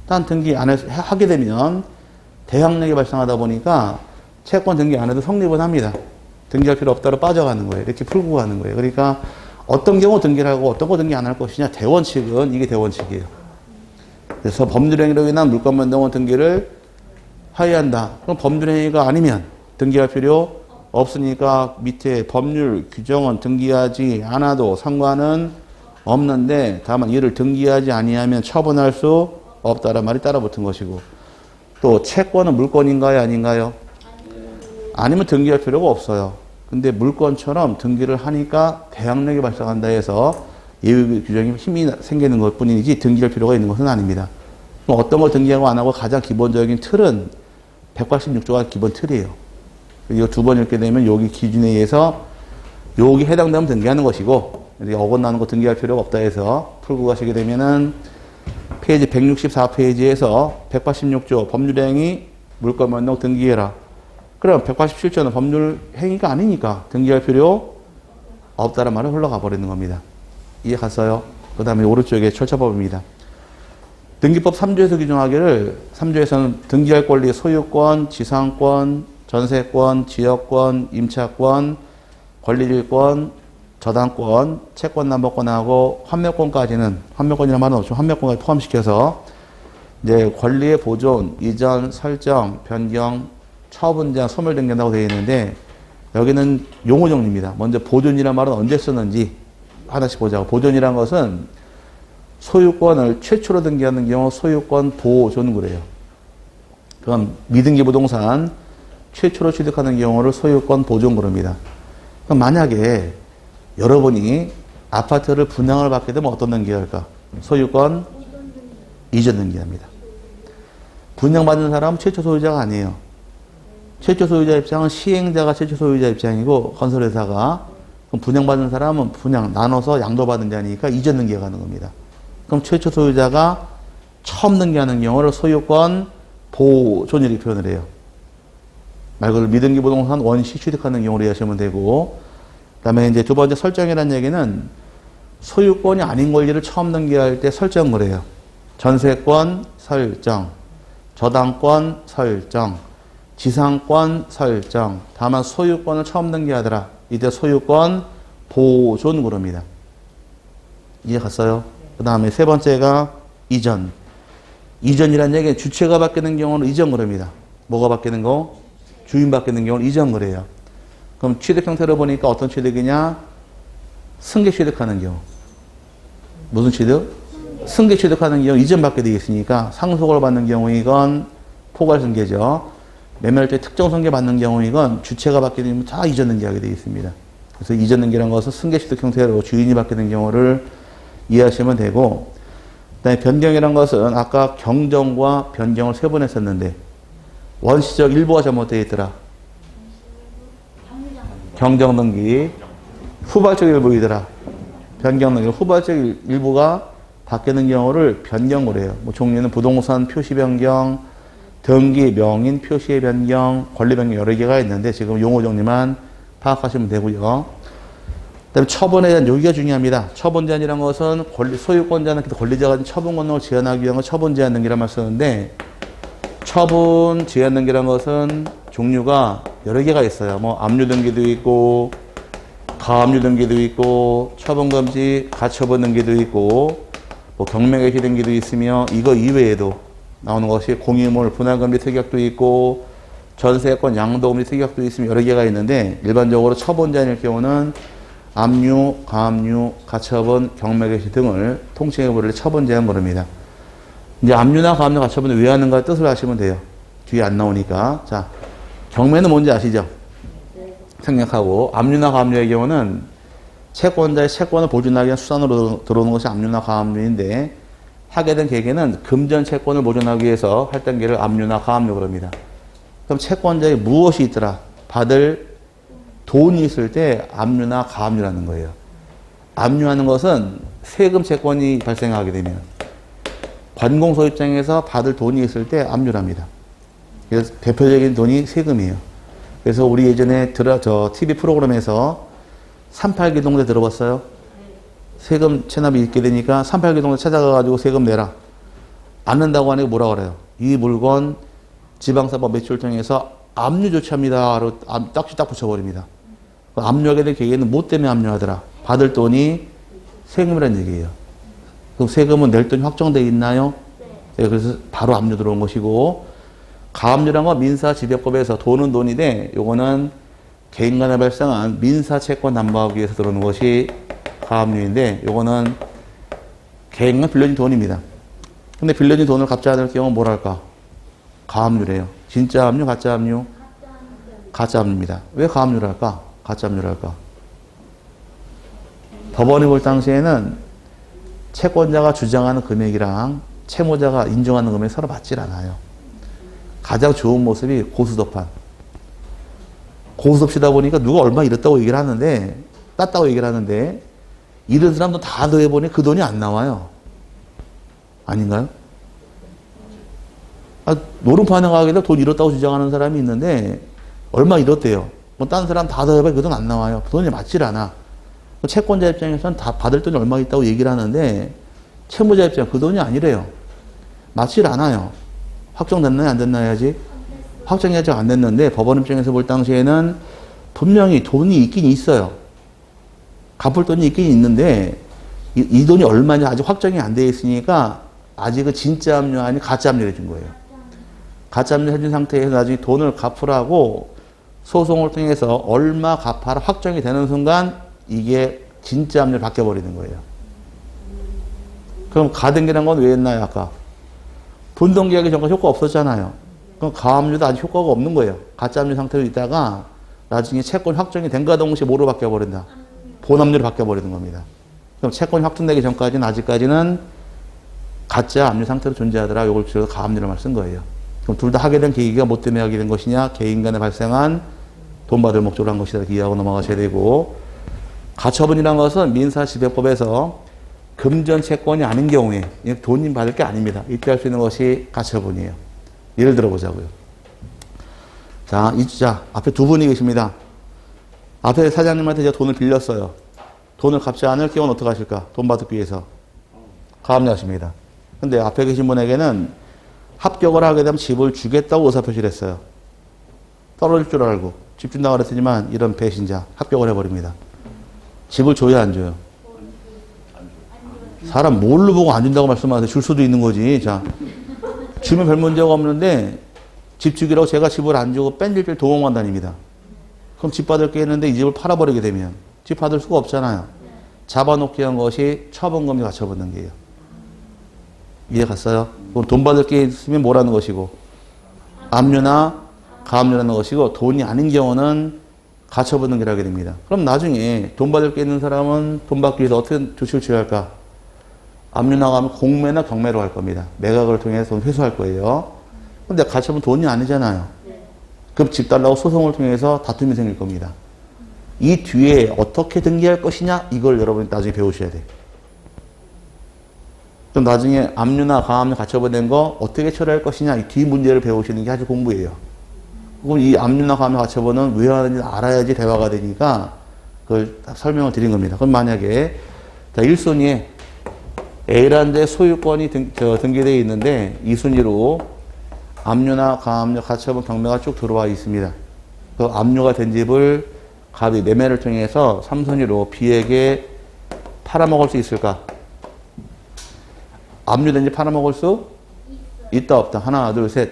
단 등기 안 해서 하게 되면 대항력이 발생하다 보니까 채권 등기 안 해도 성립은 합니다. 등기할 필요 없다로 빠져가는 거예요. 이렇게 풀고 가는 거예요. 그러니까 어떤 경우 등기를 하고 어떤 거 등기 안 할 것이냐. 대원칙은 이게 대원칙이에요. 그래서 법률행위로 인한 물권 변동원 등기를 하회한다. 그럼 법률행위가 아니면 등기할 필요 없으니까 밑에 법률 규정은 등기하지 않아도 상관은 없는데 다만 이를 등기하지 아니하면 처분할 수 없다라는 말이 따라 붙은 것이고, 또 채권은 물권인가요 아닌가요? 아니면 등기할 필요가 없어요. 근데 물권처럼 등기를 하니까 대항력이 발생한다 해서 예외 규정이 힘이 생기는 것 뿐이지 등기할 필요가 있는 것은 아닙니다. 그럼 어떤 걸 등기하고 안 하고 가장 기본적인 틀은 186조가 기본 틀이에요. 이거 두 번 읽게 되면 여기 기준에 의해서 여기 해당되면 등기하는 것이고, 어긋나는 거 등기할 필요가 없다 해서 풀고 가시게 되면은 페이지 164페이지에서 186조 법률행위 물권 변동 등기해라. 그럼 187조는 법률 행위가 아니니까 등기할 필요 없다는 말을 흘러가 버리는 겁니다. 이해 갔어요? 그 다음에 오른쪽에 절차법입니다. 등기법 3조에서 규정하기를 3조에서는 등기할 권리 소유권, 지상권, 전세권, 지역권, 임차권, 권리질권, 저당권, 채권 남보권하고 환매권까지는, 환매권이라는 말은 없죠. 환매권까지 포함시켜서 이제 권리의 보존, 이전, 설정, 변경, 처분 제한, 소멸 등기한다고 되어 있는데 여기는 용어 정리입니다. 먼저 보존이라는 말은 언제 쓰는지 하나씩 보자고. 보존이라는 것은 소유권을 최초로 등기하는 경우 소유권 보존 그래요. 그럼 미등기 부동산 최초로 취득하는 경우를 소유권 보존 그럽니다. 그럼 만약에 여러분이 아파트를 분양을 받게 되면 어떤 등기할까? 소유권 이전 등기합니다. 분양받는 사람은 최초 소유자가 아니에요. 최초 소유자 입장은 시행자가 최초 소유자 입장이고 건설회사가, 그럼 분양받는 사람은 분양 나눠서 양도받은 자니까 이전 등기가 가는 겁니다. 그럼 최초 소유자가 처음 등기하는 경우를 소유권 보존 이렇게 표현을 해요. 말 그대로 미등기 부동산 원시 취득하는 경우로 이해하시면 되고, 그 다음에 이제 두 번째 설정이라는 얘기는 소유권이 아닌 권리를 처음 등기할 때 설정을 해요. 전세권 설정, 저당권 설정, 지상권 설정. 다만 소유권을 처음 등기하더라. 이때 소유권 보존 그럽니다. 이해 갔어요? 그 다음에 세 번째가 이전. 이전이라는 얘기는 주체가 바뀌는 경우는 이전 그럽니다. 뭐가 바뀌는 거? 주인 바뀌는 경우는 이전 그래요. 그럼 취득 형태로 보니까 어떤 취득이냐? 승계 취득하는 경우. 무슨 취득? 승계 취득하는 경우 이전 받게 되어 있으니까 상속을 받는 경우 이건 포괄 승계죠. 매매할 때 특정 승계 받는 경우 이건 주체가 받게 되면 다 이전 등기하게 되어 있습니다. 그래서 이전 등기라는 것은 승계 취득 형태로 주인이 받게 된 경우를 이해하시면 되고, 그다음에 변경이라는 것은 아까 경정과 변경을 세 번 했었는데 원시적 일부가 잘못되어 있더라. 경정 등기. 후발적 일부이더라. 변경 등기. 후발적 일부가 바뀌는 경우를 변경을 해요. 뭐 종류는 부동산 표시 변경, 등기 명인 표시의 변경, 권리 변경 여러 개가 있는데 지금 용어 정리만 파악하시면 되고요. 그다음에 처분에 대한 여기가 중요합니다. 처분 제한이라는 것은 소유권자는 권리자가 가진 처분 권능을 제한하기 위한 건 처분 제한 등기란 말 쓰는데, 처분 제한 등기라는 것은 종류가 여러 개가 있어요. 뭐 압류 등기도 있고, 가압류 등기도 있고, 처분 금지 가처분 등기도 있고, 뭐 경매 개시 등기도 있으며, 이거 이외에도 나오는 것이 공유물 분할 금지 특약도 있고, 전세권 양도 금지 특약도 있으며 여러 개가 있는데, 일반적으로 처분 제한일 경우는 압류, 가압류, 가처분, 경매 개시 등을 통칭해 부를 처분 제한 부릅니다. 이제 압류나 가압류, 가처분을 왜 하는가 뜻을 아시면 돼요. 뒤에 안 나오니까. 자, 경매는 뭔지 아시죠? 생략하고, 압류나 가압류의 경우는 채권자의 채권을 보존하기 위한 수단으로 들어오는 것이 압류나 가압류인데, 하게 된 계계는 금전 채권을 보존하기 위해서 할 단계를 압류나 가압류 그럽니다. 그럼 채권자에 무엇이 있더라? 받을 돈이 있을 때 압류나 가압류라는 거예요. 압류하는 것은 세금 채권이 발생하게 되면 관공서 입장에서 받을 돈이 있을 때 압류랍니다. 그래서 대표적인 돈이 세금이에요. 그래서 우리 예전에 TV 프로그램에서 38기동대 들어봤어요? 세금 체납이 있게 되니까 38기동대 찾아가가지고 세금 내라. 안 낸다고 하니까 뭐라 그래요? 이 물건 지방사법 매출 통해서 압류 조치합니다. 딱지 딱 붙여버립니다. 압류하게 될 계획은 뭐 때문에 압류하더라? 받을 돈이 세금이라는 얘기예요. 그럼 세금은 낼 돈이 확정되어 있나요? 예, 그래서 바로 압류 들어온 것이고, 가압류란 건 민사지배법에서 돈은 돈인데 요거는 개인 간에 발생한 민사채권 담보하기 위해서 들어오는 것이 가압류인데 요거는 개인간 빌려준 돈입니다. 근데 빌려준 돈을 갚지 않을 경우는 뭘 할까? 가압류래요. 진짜 압류, 가짜 압류? 가짜 압류입니다. 왜 가압류를 할까? 가짜 압류를 할까? 법원이 볼 당시에는 채권자가 주장하는 금액이랑 채무자가 인정하는 금액이 서로 맞질 않아요. 가장 좋은 모습이 고수도판. 고수톱시다 보니까 누가 얼마 잃었다고 얘기를 하는데, 땄다고 얘기를 하는데, 잃은 사람도 다 더해보니 그 돈이 안 나와요. 아닌가요? 노름판에 가게 되면 돈 잃었다고 주장하는 사람이 있는데, 얼마 잃었대요. 뭐, 딴 사람 다 더해봐야 그 돈 안 나와요. 그 돈이 맞질 않아. 채권자 입장에서는 다 받을 돈이 얼마 있다고 얘기를 하는데, 채무자 입장에 그 돈이 아니래요. 맞질 않아요. 확정됐나요? 안 됐나요? 해야지. 확정이 아직 안 됐는데 법원 입장에서 볼 당시에는 분명히 돈이 있긴 있어요. 갚을 돈이 있긴 있는데 이 돈이 얼마냐 아직 확정이 안 돼 있으니까 아직은 진짜 압류 아니 가짜 압류를 해준 거예요. 가짜 압류 해준 상태에서 나중에 돈을 갚으라고 소송을 통해서 얼마 갚아라 확정이 되는 순간 이게 진짜 압류를 바뀌어버리는 거예요. 그럼 가등기란 건 왜 했나요? 아까 분동계약이 전까지 효과 없었잖아요. 그럼 가압류도 아직 효과가 없는 거예요. 가짜 압류 상태로 있다가 나중에 채권 확정이 된과 동시에 뭐로 바뀌어버린다? 본압류로 바뀌어버리는 겁니다. 그럼 채권이 확정되기 전까지는 아직까지는 가짜 압류 상태로 존재하더라. 이걸 줄여서 가압류를 말 쓴 거예요. 그럼 둘 다 하게 된 계기가 뭐 때문에 하게 된 것이냐? 개인 간에 발생한 돈 받을 목적으로 한 것이다. 이렇게 이해하고 넘어가셔야 되고, 가처분이라는 것은 민사지배법에서 금전 채권이 아닌 경우에 돈이 받을 게 아닙니다. 이때 할 수 있는 것이 가처분이에요. 예를 들어보자고요. 자, 앞에 두 분이 계십니다. 앞에 사장님한테 제가 돈을 빌렸어요. 돈을 갚지 않을 경우는 어떻게 하실까? 돈 받기 위해서. 가압류하십니다. 근데 앞에 계신 분에게는 합격을 하게 되면 집을 주겠다고 의사표시를 했어요. 떨어질 줄 알고 집 준다고 그랬더니만 이런 배신자 합격을 해버립니다. 집을 줘야 안 줘요? 사람 뭘로 보고 안 준다고 말씀하세요. 줄 수도 있는 거지. 자, 주면 별 문제가 없는데 집 주기라고 제가 집을 안 주고 뺀질뺀 도망만 다닙니다. 그럼 집 받을 게 있는데 이 집을 팔아버리게 되면 집 받을 수가 없잖아요. 잡아놓기 한 것이 처분금지 가처분 등기예요. 이해 갔어요? 그럼 돈 받을 게 있으면 뭐라는 것이고 압류나 가압류라는 것이고 돈이 아닌 경우는 가처분 등기를 하게 됩니다. 그럼 나중에 돈 받을 게 있는 사람은 돈 받기 위해서 어떻게 조치를 취할까? 압류 나가면 공매나 경매로 할 겁니다. 매각을 통해서 회수할 거예요. 근데 가처분 돈이 아니잖아요. 그럼 집 달라고 소송을 통해서 다툼이 생길 겁니다. 이 뒤에 어떻게 등기할 것이냐 이걸 여러분이 나중에 배우셔야 돼요. 그럼 나중에 압류나 가압류 가처분된 거 어떻게 처리할 것이냐 이 뒤 문제를 배우시는 게 아주 공부예요. 그럼 이 압류나 가압류 가처분은 왜 하는지 알아야지 대화가 되니까 그걸 딱 설명을 드린 겁니다. 그럼 만약에 자 1순위에 A라는 데 소유권이 등기되어 있는데 이 순위로 압류나 가압류 가처분 경매가 쭉 들어와 있습니다. 그 압류가 된 집을 갑이 매매를 통해서 3순위로 B에게 팔아먹을 수 있을까? 압류된 집 팔아먹을 수 있다 없다? 하나 둘 셋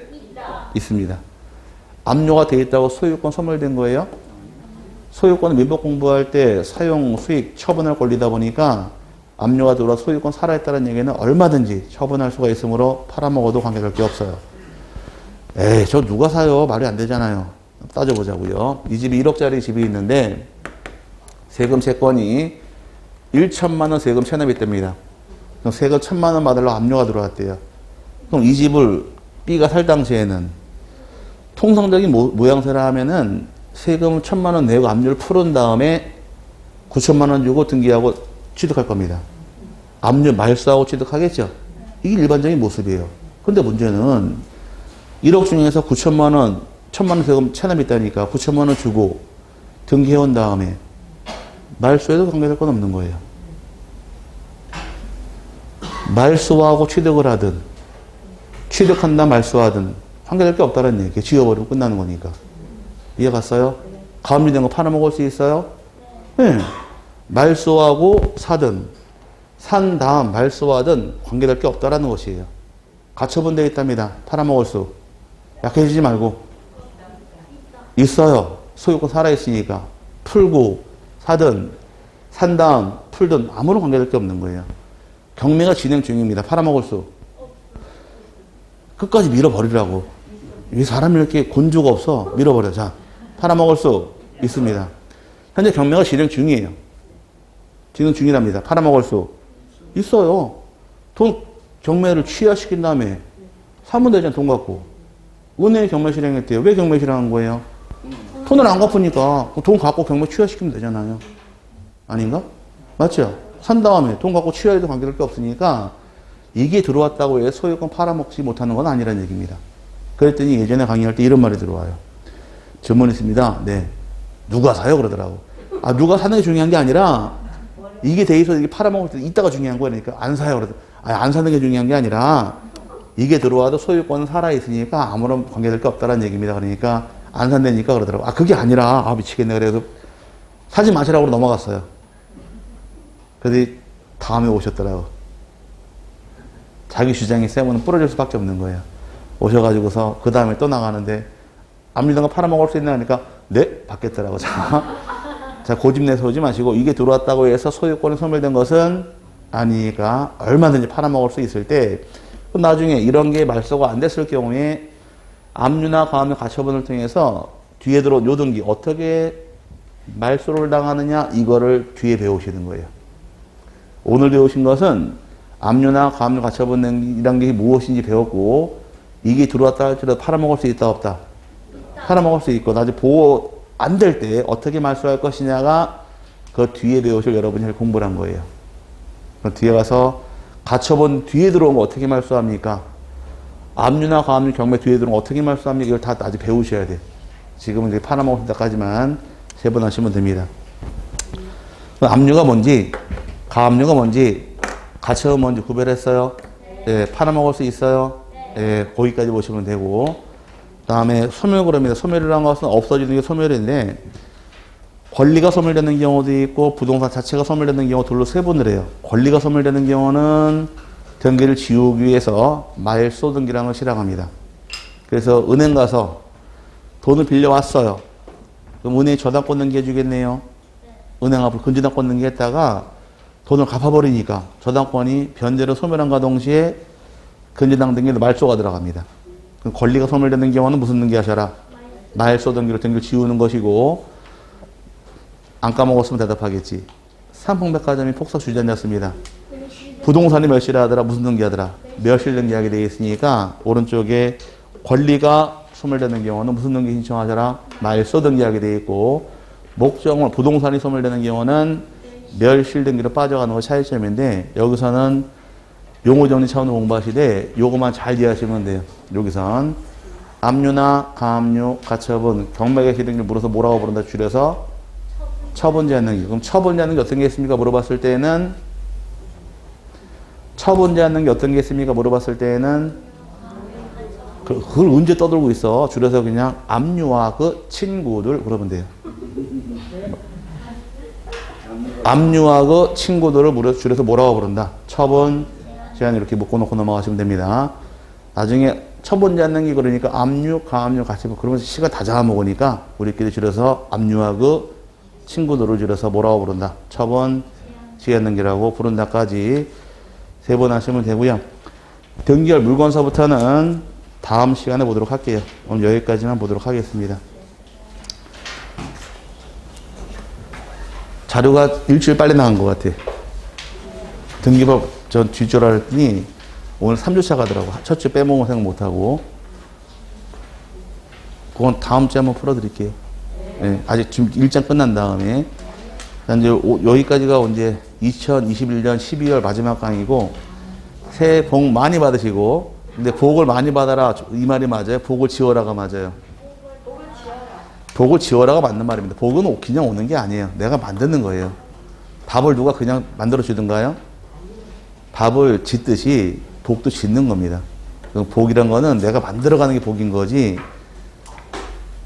있습니다. 압류가 돼 있다고 소유권 소멸된 거예요? 소유권은 민법 공부할 때 사용, 수익, 처분할 권리다 보니까 압류가 들어와 소유권 살아있다는 얘기는 얼마든지 처분할 수가 있으므로 팔아먹어도 관계될 게 없어요. 에이, 저 누가 사요? 말이 안 되잖아요. 따져보자고요. 이 집이 1억짜리 집이 있는데 세금 채권이 1천만 원 세금 체납이 됩니다. 그럼 세금 1천만 원 받으려고 압류가 들어왔대요. 그럼 이 집을 B가 살 당시에는 통상적인 모양새를 하면은 세금 1천만 원 내고 압류를 풀은 다음에 9천만 원 주고 등기하고 취득할 겁니다. 압류 말소하고 취득하겠죠. 이게 일반적인 모습이에요. 근데 문제는 1억 중에서 9천만 원, 1천만 원 세금 체납이 있다니까 9천만 원 주고 등기해온 다음에 말소에도 관계될 건 없는 거예요. 말소하고 취득을 하든 취득한다 말소하든 관계될 게 없다는 얘기예요. 지워버리고 끝나는 거니까. 이해 갔어요? 가압류된 거 팔아먹을 수 있어요? 네. 말소하고 사든 산 다음 말소하든 관계될 게 없다라는 것이에요. 가처분 되어 있답니다. 팔아먹을 수. 약해지지 말고. 있어요. 소유권 살아있으니까. 풀고, 사든, 산 다음, 풀든 아무런 관계될 게 없는 거예요. 경매가 진행 중입니다. 팔아먹을 수. 끝까지 밀어버리라고. 이 사람이 이렇게 곤조가 없어. 밀어버려. 자, 팔아먹을 수 있습니다. 현재 경매가 진행 중이에요. 진행 중이랍니다. 팔아먹을 수 있어요. 돈, 경매를 취하시킨 다음에 사면 되잖아, 돈 갖고. 은행에 경매 실행했대요. 왜 경매 실행한 거예요? 돈을 안 갚으니까 돈 갖고 경매 취하시키면 되잖아요. 아닌가? 맞죠? 산 다음에 돈 갖고 취하해도 관계될 게 없으니까 이게 들어왔다고 해서 소유권 팔아먹지 못하는 건 아니라는 얘기입니다. 그랬더니 예전에 강의할 때 이런 말이 들어와요. 질문 있습니다. 네. 누가 사요? 그러더라고. 아, 누가 사는 게 중요한 게 아니라 이게 돼 있어서 이게 팔아먹을 때 이따가 중요한 거야. 그러니까 안 사요. 그러더라고. 아, 안 사는 게 중요한 게 아니라 이게 들어와도 소유권은 살아있으니까 아무런 관계될 게 없다는 얘기입니다. 그러니까 안 산다니까 그러더라고. 아, 그게 아니라, 아, 미치겠네. 그래서 사지 마시라고 넘어갔어요. 그래서 다음에 오셨더라고. 자기 주장이 세면 부러질 수밖에 없는 거예요. 오셔가지고서 그 다음에 또 나가는데 압류된 거 팔아먹을 수 있나 하니까 네? 받겠더라고. 자, 고집내서 오지 마시고 이게 들어왔다고 해서 소유권이 소멸된 것은 아니니까 얼마든지 팔아먹을 수 있을 때 나중에 이런 게 말소가 안 됐을 경우에 압류나 가압류 가처분을 통해서 뒤에 들어온 요등기 어떻게 말소를 당하느냐 이거를 뒤에 배우시는 거예요. 오늘 배우신 것은 압류나 가압류 가처분이란 게 무엇인지 배웠고 이게 들어왔다 할지라도 팔아먹을 수 있다 없다? 팔아먹을 수 있고 나중에 보호 안 될 때 어떻게 말소할 것이냐가 그 뒤에 배우실 여러분이 공부를 한 거예요. 뒤에 가서 가처분 뒤에 들어온 거 어떻게 말소합니까? 압류나 가압류 경매 뒤에 들어온 거 어떻게 말소합니까? 이걸 다 아직 배우셔야 돼. 지금은 이제 팔아먹을 때까지만 세 번 하시면 됩니다. 압류가 뭔지, 가압류가 뭔지, 가처분 뭔지 구별했어요? 예, 팔아먹을 수 있어요? 예, 거기까지 보시면 되고. 그 다음에 소멸그럽니다. 소멸이라는 것은 없어지는 게 소멸인데, 권리가 소멸되는 경우도 있고, 부동산 자체가 소멸되는 경우 둘로 세분을 해요. 권리가 소멸되는 경우는 등기를 지우기 위해서 말소 등기라는 걸 실행합니다. 그래서 은행 가서 돈을 빌려왔어요. 그럼 은행이 저당권 등기해 주겠네요. 은행 앞으로 근저당권 등기했다가 돈을 갚아버리니까 저당권이 변제로 소멸함과 동시에 근저당 등기로 말소가 들어갑니다. 그럼 권리가 소멸되는 경우는 무슨 등기 하셔라? 말소 등기로 등기를 지우는 것이고 안 까먹었으면 대답하겠지. 삼풍백화점이 폭삭 주저앉았습니다. 부동산이 멸실을 하더라. 무슨 등기 하더라? 멸실 등기하게 되어 있으니까 오른쪽에 권리가 소멸되는 경우는 무슨 등기 신청하셔라? 말소 등기하게 되어 있고 목적물 부동산이 소멸되는 경우는 멸실 등기로 빠져가는 것이 차이점인데 여기서는 용어 정리 차원으로 공부하시되 요것만 잘 이해하시면 돼요. 여기선 압류나 가압류, 가처분, 경매개시 등기를 물어서 뭐라고 부른다? 줄여서 처분제한 등기. 그럼 처분제한 등기 어떤 게 있습니까? 물어봤을 때는 처분제한 등기 어떤 게 있습니까? 물어봤을 때는 그걸 언제 떠들고 있어? 줄여서 그냥 압류와 그 친구들 물어보면 돼요. 압류와 그 친구들을 줄여서 뭐라고 부른다? 처분 제한 이렇게 묶어놓고 넘어가시면 됩니다. 나중에 처분제한 등기 그러니까 압류, 가압류 같이 그러면서 시간 다 잡아먹으니까 우리끼리 줄여서 압류와 그 친구들을 줄여서 뭐라고 부른다? 처분 제한 등기라고 부른다까지 세 번 하시면 되고요. 등기할 물건서부터는 다음 시간에 보도록 할게요. 오늘 여기까지만 보도록 하겠습니다. 자료가 일주일 빨리 나간 것 같아. 등기법 전 뒷줄 했더니 오늘 3주차 가더라고. 첫 주 빼먹은 생각 못하고. 그건 다음 주에 한번 풀어드릴게요. 네, 아직 지금 일장 끝난 다음에. 이제 여기까지가 이제 2021년 12월 마지막 강의고 새해 복 많이 받으시고 근데 복을 많이 받아라 이 말이 맞아요? 복을 지어라가 맞아요? 복을 지어라가 맞는 말입니다. 복은 그냥 오는 게 아니에요. 내가 만드는 거예요. 밥을 누가 그냥 만들어 주던가요? 밥을 짓듯이 복도 짓는 겁니다. 복이란 거는 내가 만들어가는 게 복인 거지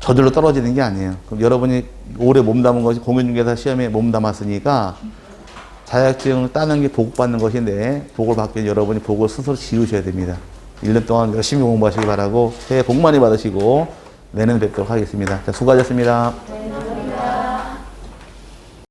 저절로 떨어지는 게 아니에요. 그럼 여러분이 올해 몸담은 것이 공인중개사 시험에 몸담았으니까 자격증을 따는 게 복 받는 것인데 복을 받기 위해 여러분이 복을 스스로 지으셔야 됩니다. 1년 동안 열심히 공부하시기 바라고 새해 복 많이 받으시고 내년 뵙도록 하겠습니다. 자, 수고하셨습니다.